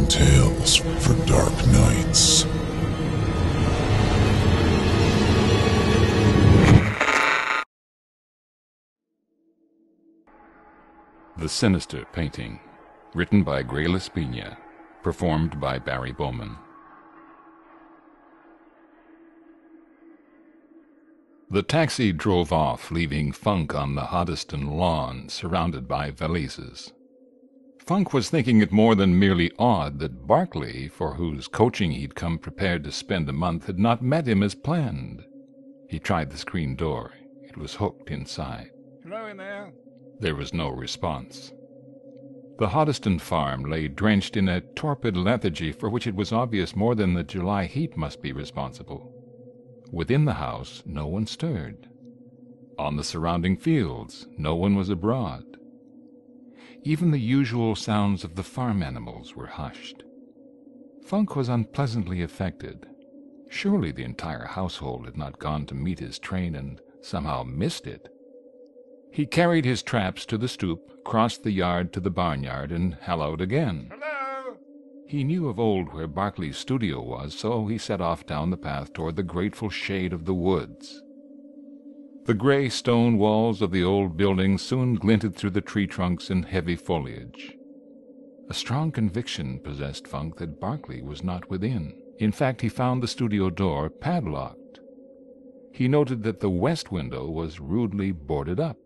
Dark tales for dark nights. The Sinister Painting, written by Greye La Spina, performed by Barry Bowman. The taxi drove off, leaving Funk on the Hoddesdon lawn, surrounded by valises. Funk was thinking it more than merely odd that Barclay, for whose coaching he'd come prepared to spend a month, had not met him as planned. He tried the screen door. It was hooked inside. Hello in there. There was no response. The Hoddesdon farm lay drenched in a torpid lethargy for which it was obvious more than the July heat must be responsible. Within the house no one stirred. On the surrounding fields no one was abroad. Even the usual sounds of the farm animals were hushed. Funk was unpleasantly affected. Surely the entire household had not gone to meet his train and somehow missed it. He carried his traps to the stoop, crossed the yard to the barnyard, and hallooed again. Hello! He knew of old where Barclay's studio was, so he set off down the path toward the grateful shade of the woods. The gray stone walls of the old building soon glinted through the tree trunks and heavy foliage. A strong conviction possessed Funk that Barclay was not within. In fact, he found the studio door padlocked. He noted that the west window was rudely boarded up.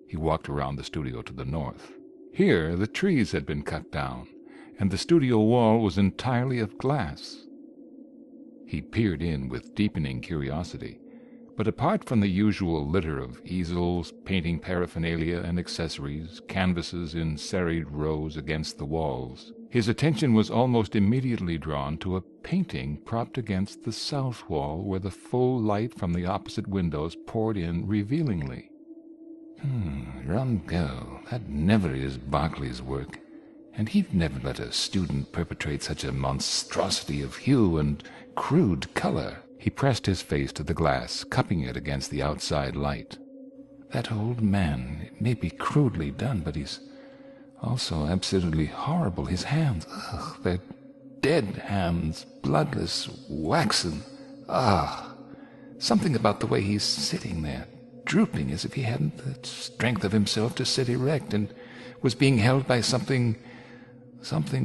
He walked around the studio to the north. Here the trees had been cut down, and the studio wall was entirely of glass. He peered in with deepening curiosity, but apart from the usual litter of easels, painting paraphernalia and accessories, canvases in serried rows against the walls, his attention was almost immediately drawn to a painting propped against the south wall where the full light from the opposite windows poured in revealingly. Rum go. That never is Barclay's work, and he'd never let a student perpetrate such a monstrosity of hue and crude color. He pressed his face to the glass, cupping it against the outside light. That old man, it may be crudely done, but he's also absolutely horrible. His hands, they're dead hands, bloodless, waxen. Something about the way he's sitting there, drooping as if he hadn't the strength of himself to sit erect and was being held by something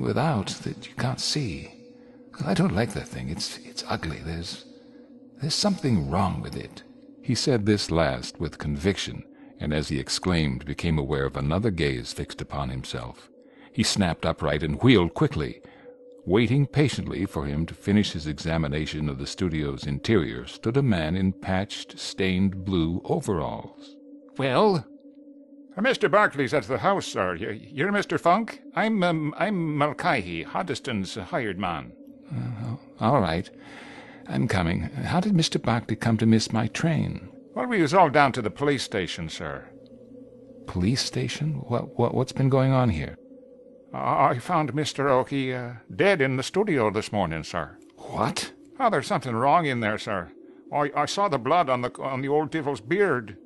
without that you can't see. I don't like that thing. It's ugly. There's something wrong with it. He said this last with conviction, and as he exclaimed, became aware of another gaze fixed upon himself. He snapped upright and wheeled quickly. Waiting patiently for him to finish his examination of the studio's interior stood a man in patched, stained blue overalls. Well? Mr. Barclay's at the house, sir. You're Mr. Funk? I'm Mulcahy, Hoddesdon's hired man. All right. I'm coming. How did Mr. Barclay come to miss my train? Well, we was all down to the police station, sir. Police station? What's been going on here? I found Mr. Oakey dead in the studio this morning, sir. What? Oh, there's something wrong in there, sir. I saw the blood on the old devil's beard.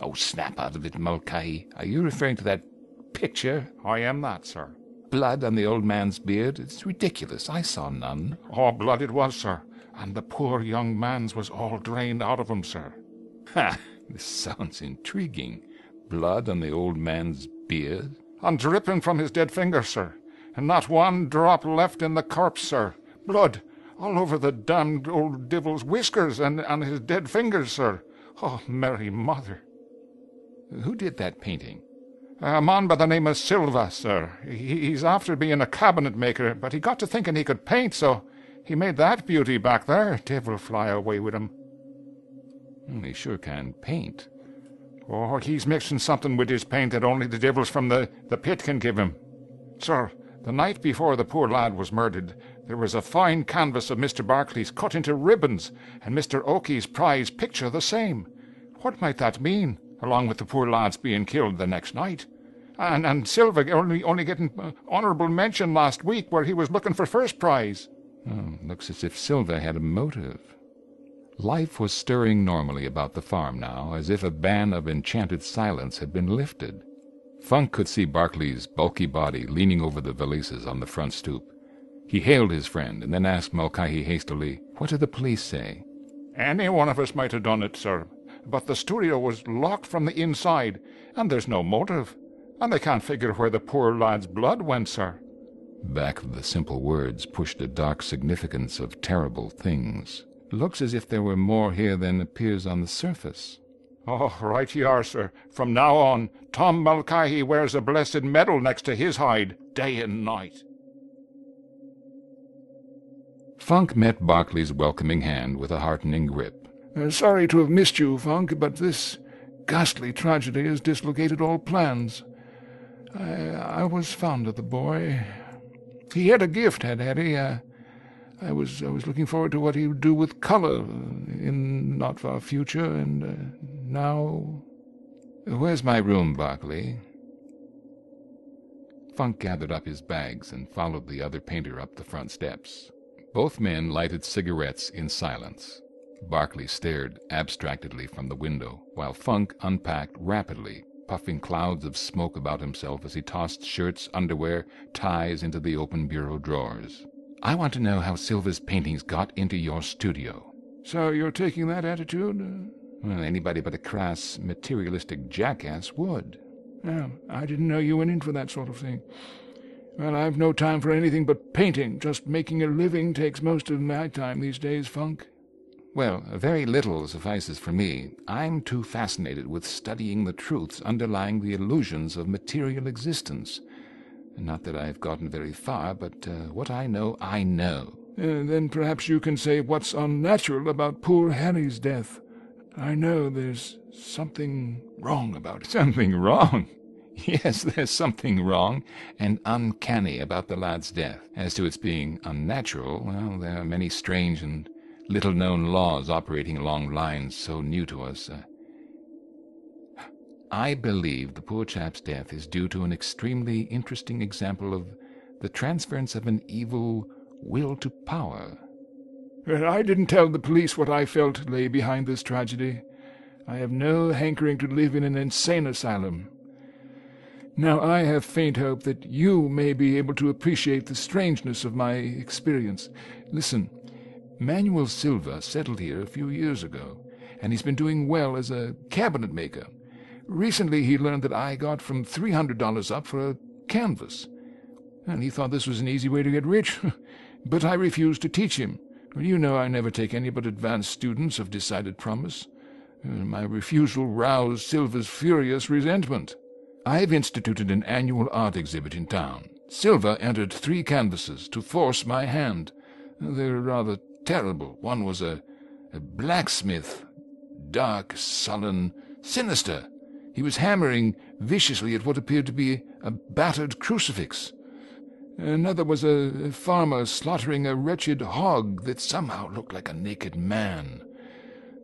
Oh, snap out of it, Mulcahy. Are you referring to that picture? I am that, sir. Blood on the old man's beard? It's ridiculous. I saw none. Oh, blood it was, sir. And the poor young man's was all drained out of him, sir. Ha! This sounds intriguing. Blood on the old man's beard? And dripping from his dead fingers, sir. And not one drop left in the corpse, sir. Blood all over the damned old devil's whiskers and his dead fingers, sir. Oh, Mary Mother. Who did that painting? A man by the name of Silva, sir. He's after being a cabinet maker, but he got to thinking he could paint, so he made that beauty back there. Devil fly away with him. He sure can paint. Oh, he's mixing something with his paint that only the devils from the pit can give him. Sir, the night before the poor lad was murdered, there was a fine canvas of Mr. Barclay's cut into ribbons, and Mr. Oakey's prize picture the same. What might that mean, along with the poor lad's being killed the next night? And Silva only getting honourable mention last week where he was looking for first prize. Looks as if Silva had a motive. Life was stirring normally about the farm now, as if a ban of enchanted silence had been lifted. Funk could see Barclay's bulky body leaning over the valises on the front stoop, He hailed his friend, and then asked Mulcahy hastily, "What do the police say?" Any one of us might have done it, sir, but the studio was locked from the inside, and there's no motive, and they can't figure where the poor lad's blood went, sir." Back of the simple words pushed a dark significance of terrible things. "Looks as if there were more here than appears on the surface." "Oh, right ye are, sir. From now on, Tom Mulcahy wears a blessed medal next to his hide, day and night." Funk met Barclay's welcoming hand with a heartening grip. Sorry to have missed you, Funk, but this ghastly tragedy has dislocated all plans. I was fond of the boy. He had a gift, had Harry. I was looking forward to what he would do with color in not far future, and now... "Where's my room, Barclay?" Funk gathered up his bags and followed the other painter up the front steps. Both men lighted cigarettes in silence. Barclay stared abstractedly from the window, while Funk unpacked rapidly, puffing clouds of smoke about himself as he tossed shirts, underwear, ties into the open bureau drawers. "I want to know how Silva's paintings got into your studio." So you're taking that attitude? Well, anybody but a crass, materialistic jackass would. Well, I didn't know you went in for that sort of thing. Well, I've no time for anything but painting. Just making a living takes most of my time these days, Funk. Well, very little suffices for me. I'm too fascinated with studying the truths underlying the illusions of material existence. Not that I've gotten very far, but what I know, I know. Then perhaps you can say what's unnatural about poor Harry's death. I know there's something wrong about it. Something wrong? Yes, there's something wrong and uncanny about the lad's death. As to its being unnatural, well, there are many strange and little-known laws operating along lines so new to us. I believe the poor chap's death is due to an extremely interesting example of the transference of an evil will to power. Well, I didn't tell the police what I felt lay behind this tragedy. I have no hankering to live in an insane asylum. Now I have faint hope that you may be able to appreciate the strangeness of my experience. Listen, Manuel Silva settled here a few years ago, and he's been doing well as a cabinet maker. Recently he learned that I got from $300 up for a canvas, and he thought this was an easy way to get rich. But I refused to teach him. Well, you know I never take any but advanced students of decided promise. My refusal roused Silva's furious resentment. I've instituted an annual art exhibit in town. Silva entered 3 canvases to force my hand. They're rather terrible. One was a blacksmith, dark, sullen, sinister. He was hammering viciously at what appeared to be a battered crucifix. Another was a farmer slaughtering a wretched hog that somehow looked like a naked man.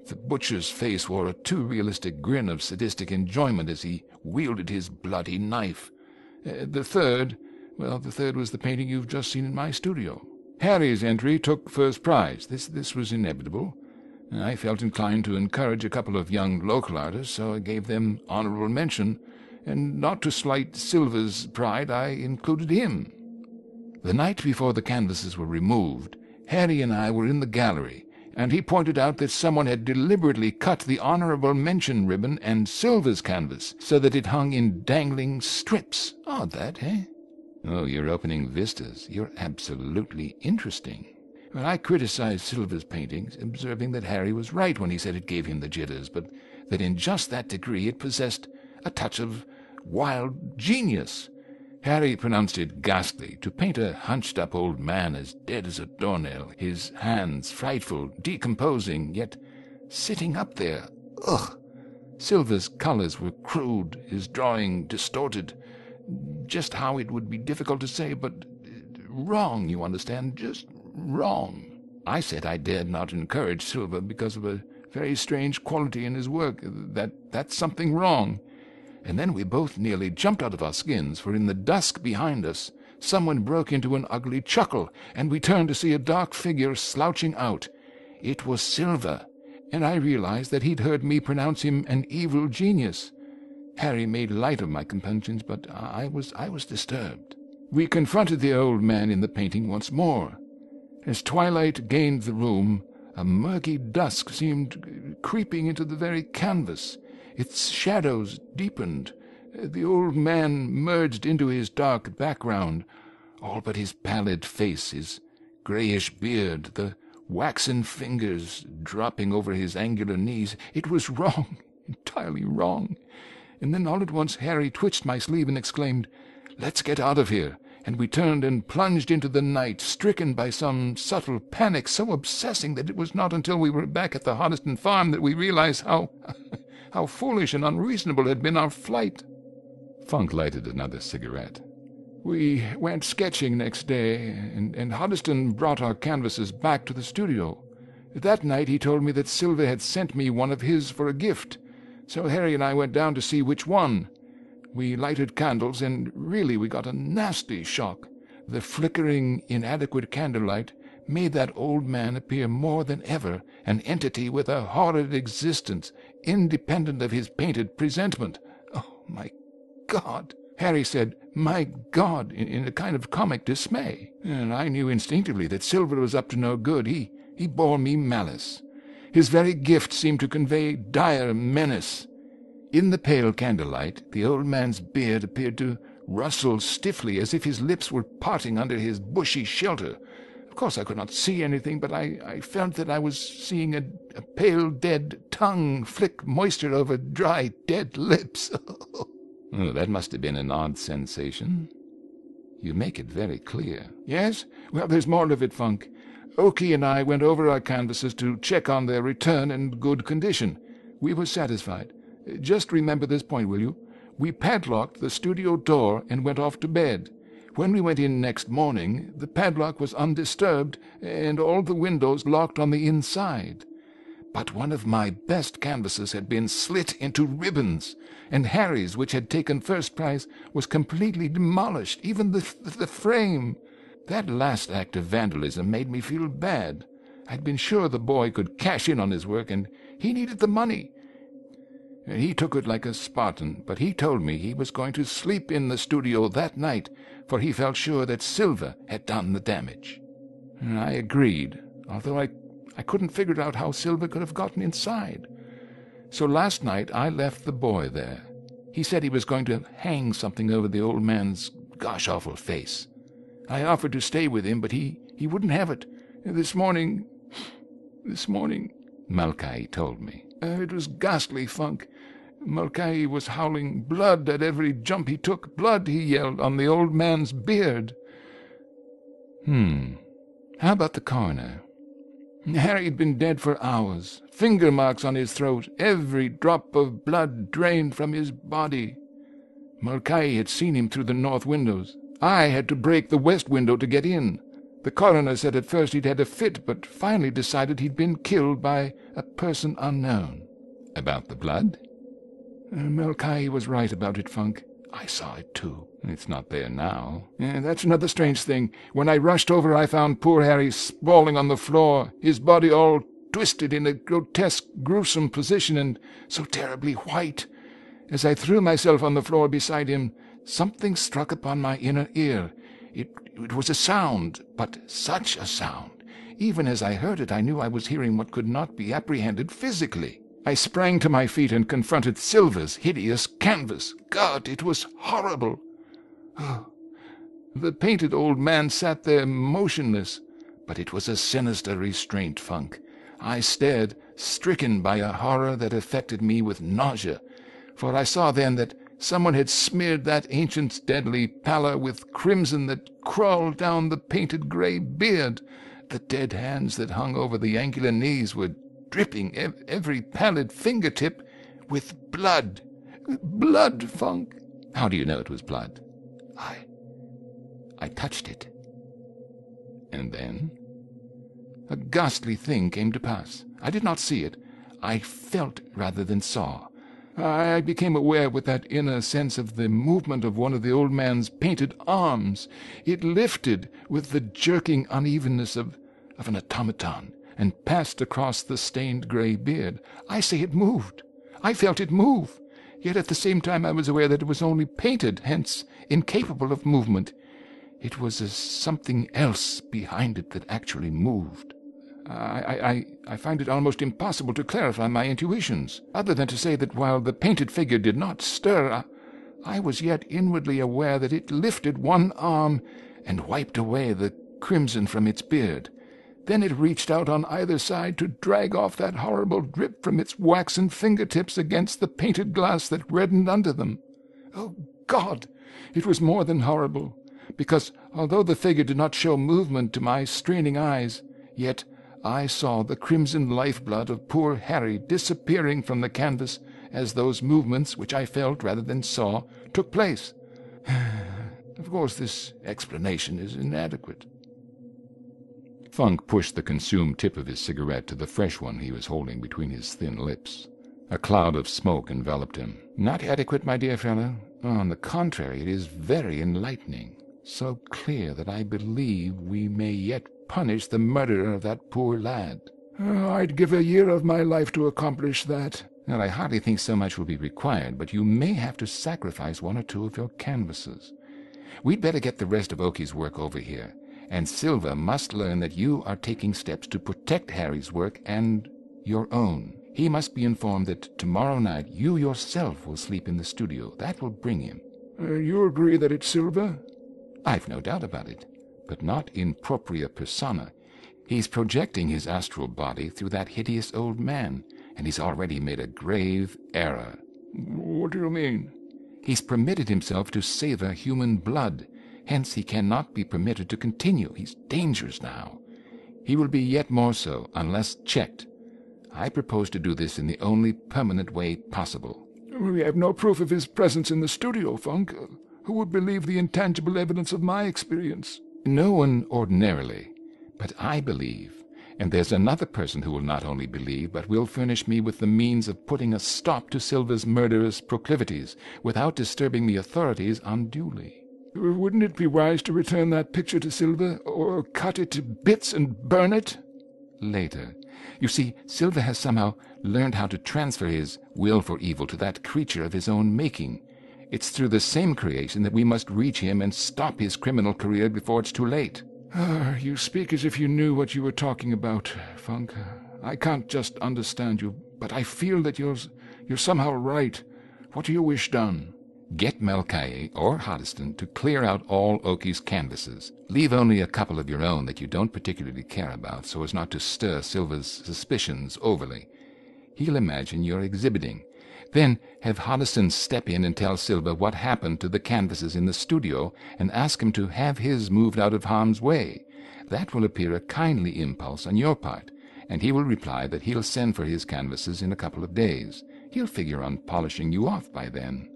The butcher's face wore a too realistic grin of sadistic enjoyment as he wielded his bloody knife. The third was the painting you've just seen in my studio. Harry's entry took first prize. This was inevitable. I felt inclined to encourage a couple of young local artists, so I gave them honorable mention, and not to slight Silva's pride, I included him. The night before the canvases were removed, Harry and I were in the gallery, and he pointed out that someone had deliberately cut the honorable mention ribbon and Silva's canvas so that it hung in dangling strips. Odd that, eh? Oh, you're opening vistas. You're absolutely interesting. Well, I criticized Silva's paintings, observing that Harry was right when he said it gave him the jitters, but that in just that degree it possessed a touch of wild genius. Harry pronounced it ghastly to paint a hunched-up old man as dead as a doornail, his hands frightful, decomposing, yet sitting up there. Ugh! Silva's colors were crude, his drawing distorted. Just how it would be difficult to say, but wrong, you understand, just wrong. I said I dared not encourage Silva because of a very strange quality in his work, that's something wrong. And then we both nearly jumped out of our skins, for in the dusk behind us someone broke into an ugly chuckle, and we turned to see a dark figure slouching out. It was Silva, and I realized that he'd heard me pronounce him an evil genius. Harry made light of my compunctions, but I was disturbed. We confronted the old man in the painting once more. As twilight gained the room, a murky dusk seemed creeping into the very canvas. Its shadows deepened. The old man merged into his dark background, all but his pallid face, his greyish beard, the waxen fingers dropping over his angular knees. It was wrong, entirely wrong. And then all at once Harry twitched my sleeve and exclaimed, "Let's get out of here." And we turned and plunged into the night, stricken by some subtle panic so obsessing that it was not until we were back at the Hoddesdon farm that we realized how foolish and unreasonable had been our flight. Funk lighted another cigarette. We went sketching next day, and Hoddesdon brought our canvases back to the studio. That night he told me that Silva had sent me one of his for a gift, so Harry and I went down to see which one. We lighted candles, and really we got a nasty shock. The flickering, inadequate candlelight made that old man appear more than ever an entity with a horrid existence, independent of his painted presentment. Oh, my God! Harry said, "My God," in a kind of comic dismay, and I knew instinctively that Silver was up to no good. He bore me malice. His very gift seemed to convey dire menace. In the pale candlelight, the old man's beard appeared to rustle stiffly, as if his lips were parting under his bushy shelter. Of course I could not see anything, but I felt that I was seeing a pale dead tongue flick moisture over dry dead lips. Oh, that must have been an odd sensation. You make it very clear. Yes? Well, there's more of it, Funk. Oakey and I went over our canvases to check on their return and good condition. We were satisfied. Just remember this point, will you? We padlocked the studio door and went off to bed. When we went in next morning, the padlock was undisturbed and all the windows locked on the inside. But one of my best canvases had been slit into ribbons, and Harry's, which had taken first prize, was completely demolished, even the frame. That last act of vandalism made me feel bad. I'd been sure the boy could cash in on his work, and he needed the money. He took it like a Spartan, but he told me he was going to sleep in the studio that night, for he felt sure that Silva had done the damage. And I agreed, although I couldn't figure out how Silva could have gotten inside. So last night I left the boy there. He said he was going to hang something over the old man's gosh-awful face. I offered to stay with him, but he wouldn't have it. This morning, Mulcahy told me. It was ghastly, Funk. Mulcahy was howling blood at every jump he took. Blood, he yelled, on the old man's beard. How about the coroner? Harry had been dead for hours. Finger marks on his throat. Every drop of blood drained from his body. Mulcahy had seen him through the north windows. I had to break the west window to get in. The coroner said at first he'd had a fit, but finally decided he'd been killed by a person unknown. About the blood? Mulcahy was right about it, Funk. I saw it, too. It's not there now. That's another strange thing. When I rushed over, I found poor Harry sprawling on the floor, his body all twisted in a grotesque, gruesome position, and so terribly white. As I threw myself on the floor beside him, something struck upon my inner ear. It was a sound, but such a sound. Even as I heard it, I knew I was hearing what could not be apprehended physically. I sprang to my feet and confronted Silva's hideous canvas. God, it was horrible. The painted old man sat there motionless, but it was a sinister restraint, Funk. I stared, stricken by a horror that affected me with nausea, for I saw then that someone had smeared that ancient's deadly pallor with crimson that crawled down the painted grey beard. The dead hands that hung over the angular knees were dripping every pallid fingertip with blood. Blood, Funk. How do you know it was blood? I touched it. And then? A ghastly thing came to pass. I did not see it. I felt rather than saw. I became aware with that inner sense of the movement of one of the old man's painted arms. It lifted with the jerking unevenness of an automaton and passed across the stained grey beard. I say it moved. I felt it move. Yet at the same time I was aware that it was only painted, hence incapable of movement. It was something else behind it that actually moved. I find it almost impossible to clarify my intuitions, other than to say that while the painted figure did not stir, I was yet inwardly aware that it lifted one arm and wiped away the crimson from its beard. Then it reached out on either side to drag off that horrible drip from its waxen fingertips against the painted glass that reddened under them. Oh, God! It was more than horrible, because although the figure did not show movement to my straining eyes, yet I saw the crimson lifeblood of poor Harry disappearing from the canvas as those movements, which I felt rather than saw, took place. Of course, this explanation is inadequate. Funk pushed the consumed tip of his cigarette to the fresh one he was holding between his thin lips. A cloud of smoke enveloped him. Not adequate, my dear fellow. On the contrary, it is very enlightening. So clear that I believe we may yet punish the murderer of that poor lad. Oh, I'd give a year of my life to accomplish that. Well, I hardly think so much will be required, but you may have to sacrifice one or two of your canvases. We'd better get the rest of Oki's work over here, and Silva must learn that you are taking steps to protect Harry's work and your own. He must be informed that tomorrow night you yourself will sleep in the studio. That will bring him. You agree that it's Silva? I've no doubt about it, but not in propria persona. He's projecting his astral body through that hideous old man, and he's already made a grave error. What do you mean? He's permitted himself to savor human blood. Hence he cannot be permitted to continue. He's dangerous now. He will be yet more so, unless checked. I propose to do this in the only permanent way possible. We have no proof of his presence in the studio, Funk. Who would believe the intangible evidence of my experience? No one ordinarily, but I believe, and there's another person who will not only believe, but will furnish me with the means of putting a stop to Silva's murderous proclivities, without disturbing the authorities unduly. Wouldn't it be wise to return that picture to Silva, or cut it to bits and burn it? Later. You see, Silva has somehow learned how to transfer his will for evil to that creature of his own making. It's through the same creation that we must reach him and stop his criminal career before it's too late. You speak as if you knew what you were talking about, Funk. I can't just understand you, but I feel that you're somehow right. What do you wish done? Get Melkaye or Hoddesdon to clear out all Oki's canvases. Leave only a couple of your own that you don't particularly care about, so as not to stir Silva's suspicions overly. He'll imagine you're exhibiting. Then have Hoddesdon step in and tell Silva what happened to the canvases in the studio, and ask him to have his moved out of harm's way. That will appear a kindly impulse on your part, and he will reply that he'll send for his canvases in a couple of days. He'll figure on polishing you off by then.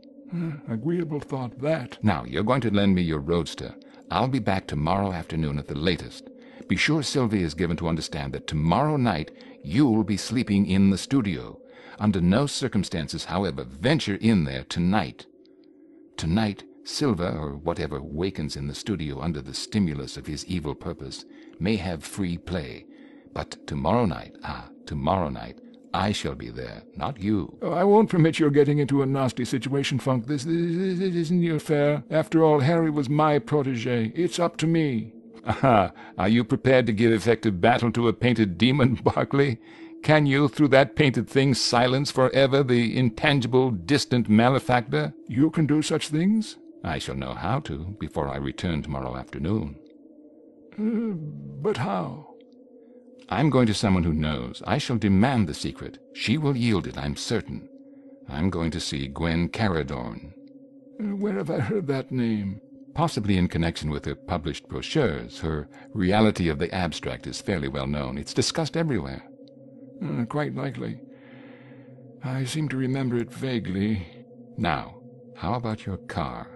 Agreeable thought, that. Now, you're going to lend me your roadster. I'll be back tomorrow afternoon at the latest. Be sure Sylvia is given to understand that tomorrow night you'll be sleeping in the studio. Under no circumstances, however, venture in there tonight. Tonight, Silva, or whatever wakens in the studio under the stimulus of his evil purpose, may have free play. But tomorrow night, I shall be there, not you. I won't permit your getting into a nasty situation, Funk. This isn't your affair. After all, Harry was my protégé. It's up to me. Aha! Are you prepared to give effective battle to a painted demon, Barclay? Can you, through that painted thing, silence forever the intangible, distant malefactor? You can do such things? I shall know how to, before I return tomorrow afternoon. But how? I'm going to someone who knows. I shall demand the secret. She will yield it, I'm certain. I'm going to see Gwen Caradorn. Where have I heard that name? Possibly in connection with her published brochures. Her reality of the abstract is fairly well known. It's discussed everywhere. Quite likely. I seem to remember it vaguely. Now, how about your car?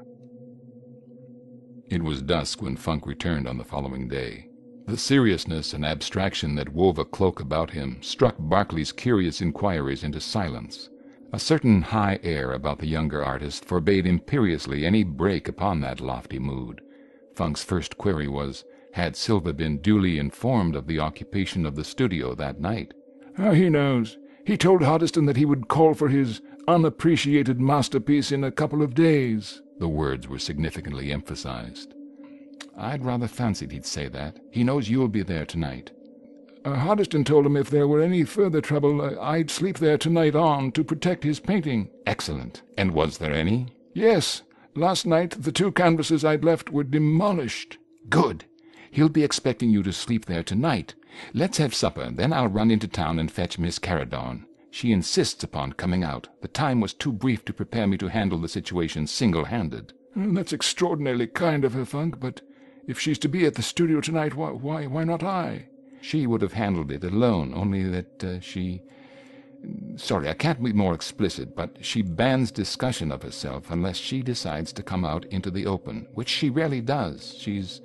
It was dusk when Funk returned on the following day. The seriousness and abstraction that wove a cloak about him struck Barclay's curious inquiries into silence. A certain high air about the younger artist forbade imperiously any break upon that lofty mood. Funk's first query was, had Silva been duly informed of the occupation of the studio that night? He knows. He told Hoddesdon that he would call for his unappreciated masterpiece in a couple of days. The words were significantly emphasized. I'd rather fancied he'd say that. He knows you'll be there tonight. Hoddesdon told him if there were any further trouble, I'd sleep there tonight on to protect his painting. Excellent. And was there any? Yes. Last night the 2 canvases I'd left were demolished. Good. He'll be expecting you to sleep there tonight. Let's have supper, then I'll run into town and fetch Miss Caradon. She insists upon coming out. The time was too brief to prepare me to handle the situation single-handed. That's extraordinarily kind of her, Funk, but if she's to be at the studio tonight, why not I? She would have handled it alone, only that she... Sorry, I can't be more explicit, but she bans discussion of herself unless she decides to come out into the open, which she rarely does. She's...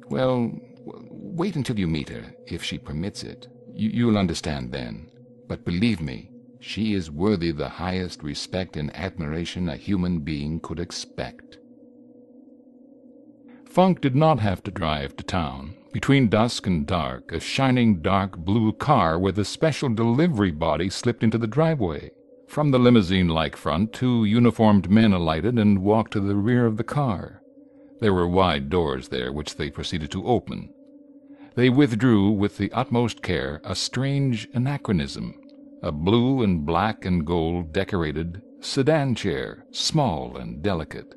Well, wait until you meet her, if she permits it. You'll understand then. But believe me, she is worthy the highest respect and admiration a human being could expect. Funk did not have to drive to town. Between dusk and dark, a shining dark blue car with a special delivery body slipped into the driveway. From the limousine-like front, 2 uniformed men alighted and walked to the rear of the car. There were wide doors there, which they proceeded to open. They withdrew with the utmost care a strange anachronism, a blue and black and gold decorated sedan chair, small and delicate.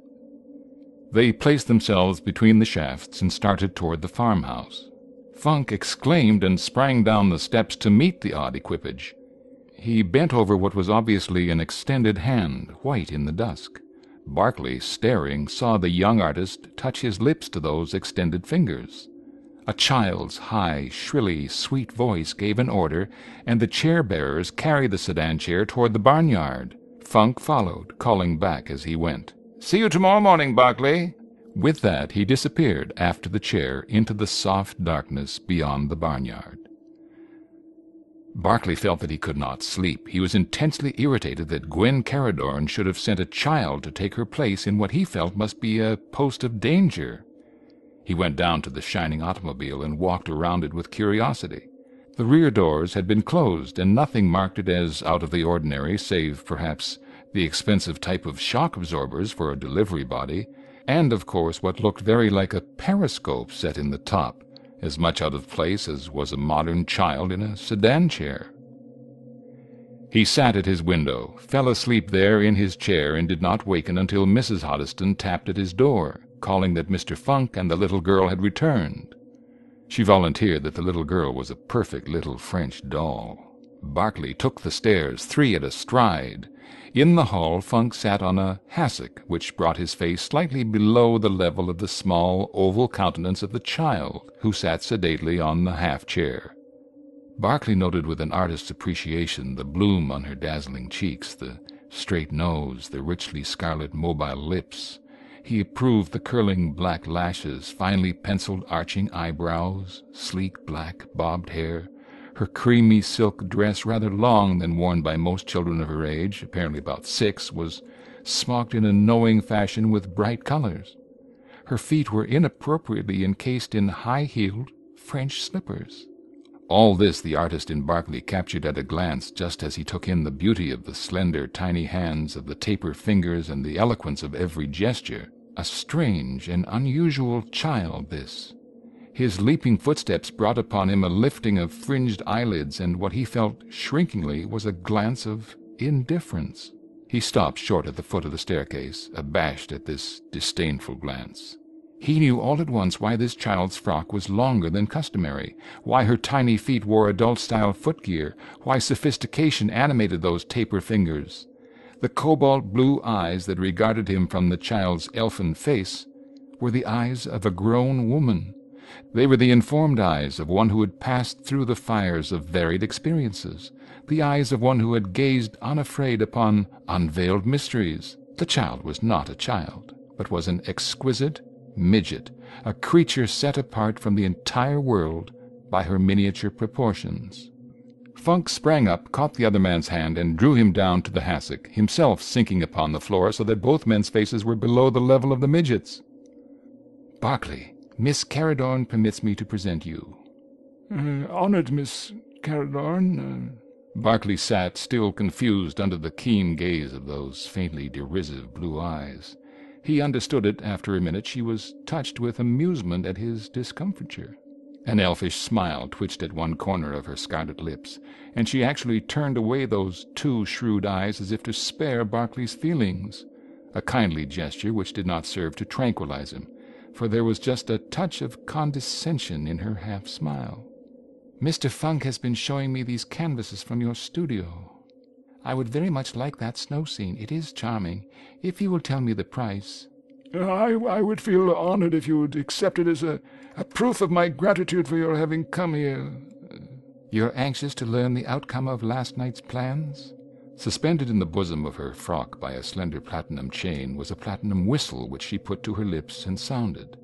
They placed themselves between the shafts and started toward the farmhouse. Funk exclaimed and sprang down the steps to meet the odd equipage. He bent over what was obviously an extended hand, white in the dusk. Barclay, staring, saw the young artist touch his lips to those extended fingers. A child's high, shrilly, sweet voice gave an order, and the chair-bearers carried the sedan chair toward the barnyard. Funk followed, calling back as he went. "See you tomorrow morning, Barclay." With that he disappeared after the chair into the soft darkness beyond the barnyard. Barclay felt that he could not sleep. He was intensely irritated that Gwen Caradorn should have sent a child to take her place in what he felt must be a post of danger. He went down to the shining automobile and walked around it with curiosity. The rear doors had been closed, and nothing marked it as out of the ordinary, save, perhaps, the expensive type of shock absorbers for a delivery body, and, of course, what looked very like a periscope set in the top, as much out of place as was a modern child in a sedan chair. He sat at his window, fell asleep there in his chair, and did not waken until Mrs. Hoddesdon tapped at his door, calling that Mr. Funk and the little girl had returned. She volunteered that the little girl was a perfect little French doll. Barclay took the stairs, 3 at a stride. In the hall Funk sat on a hassock, which brought his face slightly below the level of the small, oval countenance of the child, who sat sedately on the half-chair. Barclay noted with an artist's appreciation the bloom on her dazzling cheeks, the straight nose, the richly scarlet mobile lips. He approved the curling black lashes, finely penciled arching eyebrows, sleek black bobbed hair. Her creamy silk dress, rather long than worn by most children of her age, apparently about 6, was smocked in a knowing fashion with bright colors. Her feet were inappropriately encased in high-heeled French slippers. All this the artist in Barclay captured at a glance, just as he took in the beauty of the slender, tiny hands, of the taper fingers, and the eloquence of every gesture. A strange and unusual child, this. His leaping footsteps brought upon him a lifting of fringed eyelids, and what he felt shrinkingly was a glance of indifference. He stopped short at the foot of the staircase, abashed at this disdainful glance. He knew all at once why this child's frock was longer than customary, why her tiny feet wore adult-style footgear, why sophistication animated those taper fingers. The cobalt-blue eyes that regarded him from the child's elfin face were the eyes of a grown woman. They were the informed eyes of one who had passed through the fires of varied experiences, the eyes of one who had gazed unafraid upon unveiled mysteries. The child was not a child, but was an exquisite midget, a creature set apart from the entire world by her miniature proportions. Funk sprang up, caught the other man's hand, and drew him down to the hassock, himself sinking upon the floor so that both men's faces were below the level of the midget's. "Barclay, Miss Caradorn permits me to present you." Honored, Miss Caradorn." Barclay sat, still confused, under the keen gaze of those faintly derisive blue eyes. He understood it after a minute. She was touched with amusement at his discomfiture. An elfish smile twitched at one corner of her scarlet lips, and she actually turned away those two shrewd eyes as if to spare Barclay's feelings, a kindly gesture which did not serve to tranquilize him, for there was just a touch of condescension in her half-smile. "Mr. Funk has been showing me these canvases from your studio. I would very much like that snow scene. It is charming, if you will tell me the price." I would feel honored if you would accept it as a proof of my gratitude for your having come here. "You're anxious to learn the outcome of last night's plans?" Suspended in the bosom of her frock by a slender platinum chain was a platinum whistle which she put to her lips and sounded.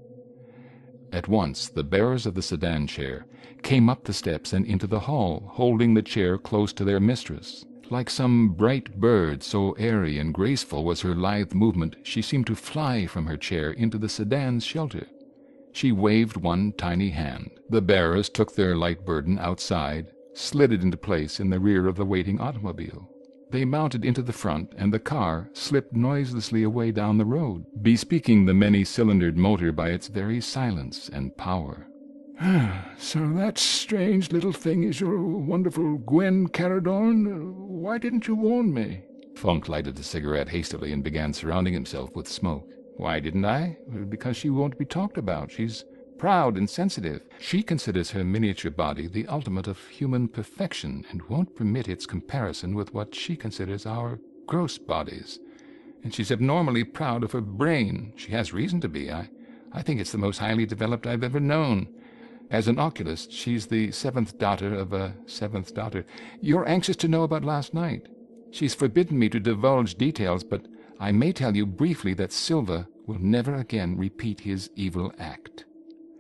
At once the bearers of the sedan chair came up the steps and into the hall, holding the chair close to their mistress. Like some bright bird, so airy and graceful was her lithe movement, she seemed to fly from her chair into the sedan's shelter. She waved one tiny hand. The bearers took their light burden outside, slid it into place in the rear of the waiting automobile. They mounted into the front, and the car slipped noiselessly away down the road, bespeaking the many-cylindered motor by its very silence and power. "So that strange little thing is your wonderful Gwen Caradorn? Why didn't you warn me?" Funk lighted a cigarette hastily and began surrounding himself with smoke. "Why didn't I? Because she won't be talked about. She's proud and sensitive. She considers her miniature body the ultimate of human perfection and won't permit its comparison with what she considers our gross bodies. And she's abnormally proud of her brain. She has reason to be. I think it's the most highly developed I've ever known. As an oculist, she's the seventh daughter of a seventh daughter. You're anxious to know about last night. She's forbidden me to divulge details, but I may tell you briefly that Silva will never again repeat his evil act."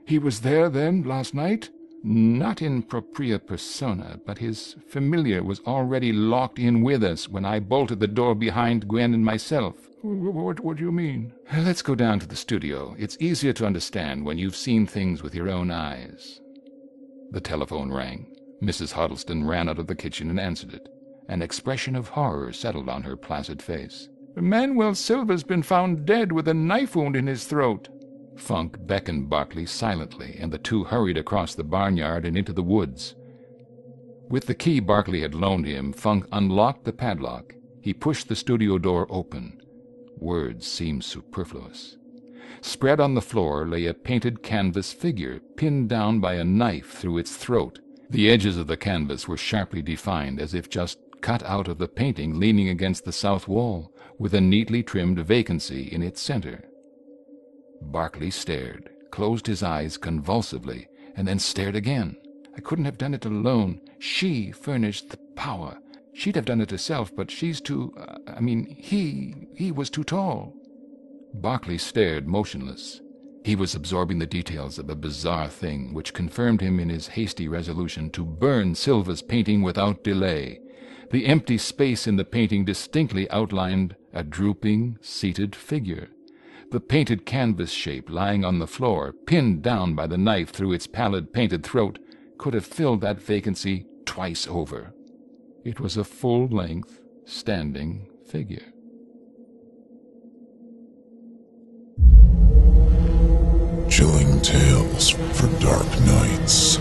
"He was there, then, last night?" "Not in propria persona, but his familiar was already locked in with us when I bolted the door behind Gwen and myself." What do you mean?" "Let's go down to the studio. It's easier to understand when you've seen things with your own eyes." The telephone rang. Mrs. Huddleston ran out of the kitchen and answered it. An expression of horror settled on her placid face. "Manuel Silva's been found dead with a knife wound in his throat." Funk beckoned Barclay silently, and the two hurried across the barnyard and into the woods. With the key Barclay had loaned him, Funk unlocked the padlock. He pushed the studio door open. Words seemed superfluous. Spread on the floor lay a painted canvas figure, pinned down by a knife through its throat. The edges of the canvas were sharply defined, as if just cut out of the painting, leaning against the south wall, with a neatly trimmed vacancy in its center. Barclay stared, closed his eyes convulsively, and then stared again. "I couldn't have done it alone. She furnished the power. She'd have done it herself, but she's too... he was too tall." Barclay stared motionless. He was absorbing the details of a bizarre thing which confirmed him in his hasty resolution to burn Silva's painting without delay. The empty space in the painting distinctly outlined a drooping, seated figure. The painted canvas shape lying on the floor, pinned down by the knife through its pallid painted throat, could have filled that vacancy twice over. It was a full-length, standing figure. Chilling tales for dark nights.